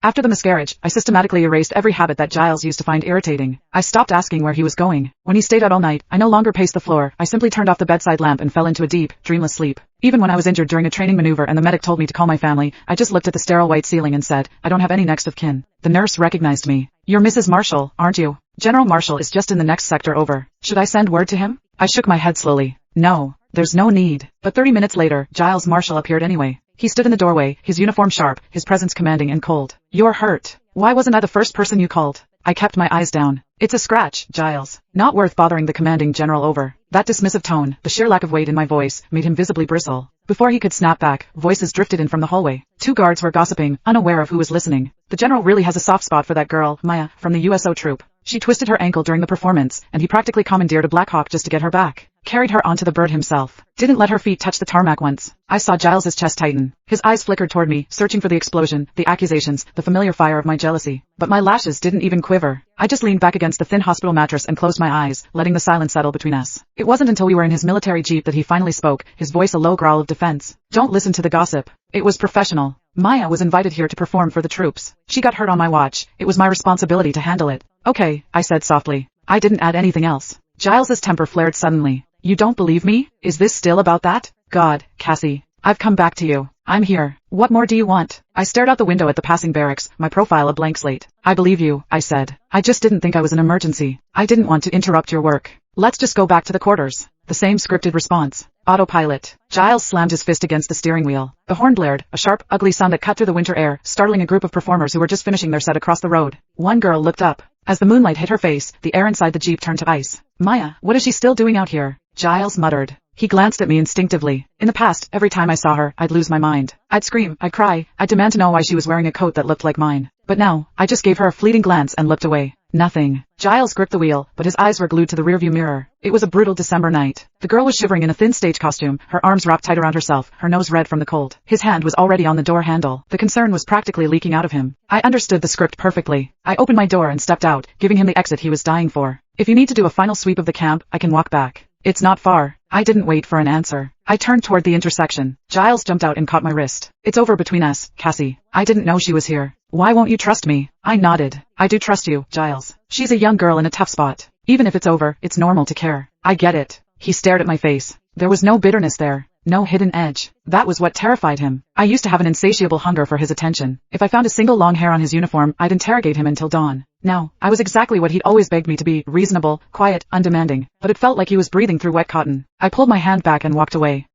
After the miscarriage, I systematically erased every habit that Giles used to find irritating. I stopped asking where he was going. When he stayed out all night, I no longer paced the floor. I simply turned off the bedside lamp and fell into a deep, dreamless sleep. Even when I was injured during a training maneuver and the medic told me to call my family, I just looked at the sterile white ceiling and said, I don't have any next of kin. The nurse recognized me. You're Mrs. Marshall, aren't you? General Marshall is just in the next sector over. Should I send word to him? I shook my head slowly. No, there's no need. But 30 minutes later, Giles Marshall appeared anyway. He stood in the doorway, his uniform sharp, his presence commanding and cold. You're hurt. Why wasn't I the first person you called? I kept my eyes down. It's a scratch, Giles. Not worth bothering the commanding general over. That dismissive tone, the sheer lack of weight in my voice, made him visibly bristle. Before he could snap back, voices drifted in from the hallway. 2 guards were gossiping, unaware of who was listening. The general really has a soft spot for that girl, Maya, from the USO troop. She twisted her ankle during the performance, and he practically commandeered a Black Hawk just to get her back. Carried her onto the bird himself. Didn't let her feet touch the tarmac once. I saw Giles's chest tighten. His eyes flickered toward me, searching for the explosion, the accusations, the familiar fire of my jealousy. But my lashes didn't even quiver. I just leaned back against the thin hospital mattress and closed my eyes, letting the silence settle between us. It wasn't until we were in his military jeep that he finally spoke, his voice a low growl of defense. Don't listen to the gossip. It was professional. Maya was invited here to perform for the troops. She got hurt on my watch. It was my responsibility to handle it. Okay, I said softly. I didn't add anything else. Giles's temper flared suddenly. You don't believe me? Is this still about that? God, Cassie. I've come back to you. I'm here. What more do you want? I stared out the window at the passing barracks, my profile a blank slate. I believe you, I said. I just didn't think I was an emergency. I didn't want to interrupt your work. Let's just go back to the quarters. The same scripted response. Autopilot. Giles slammed his fist against the steering wheel. The horn blared, a sharp, ugly sound that cut through the winter air, startling a group of performers who were just finishing their set across the road. One girl looked up. As the moonlight hit her face, the air inside the jeep turned to ice. Maya, what is she still doing out here? Giles muttered. He glanced at me instinctively. In the past, every time I saw her, I'd lose my mind. I'd scream, I'd cry, I'd demand to know why she was wearing a coat that looked like mine. But now, I just gave her a fleeting glance and looked away. Nothing. Giles gripped the wheel, but his eyes were glued to the rearview mirror. It was a brutal December night. The girl was shivering in a thin stage costume, her arms wrapped tight around herself, her nose red from the cold. His hand was already on the door handle. The concern was practically leaking out of him. I understood the script perfectly. I opened my door and stepped out, giving him the exit he was dying for. If you need to do a final sweep of the camp, I can walk back. It's not far. I didn't wait for an answer. I turned toward the intersection. Giles jumped out and caught my wrist. It's over between us, Cassie. I didn't know she was here. Why won't you trust me? I nodded. I do trust you, Giles. She's a young girl in a tough spot. Even if it's over, it's normal to care. I get it. He stared at my face. There was no bitterness there. No hidden edge. That was what terrified him. I used to have an insatiable hunger for his attention. If I found a single long hair on his uniform, I'd interrogate him until dawn. Now, I was exactly what he'd always begged me to be, reasonable, quiet, undemanding, but it felt like he was breathing through wet cotton. I pulled my hand back and walked away.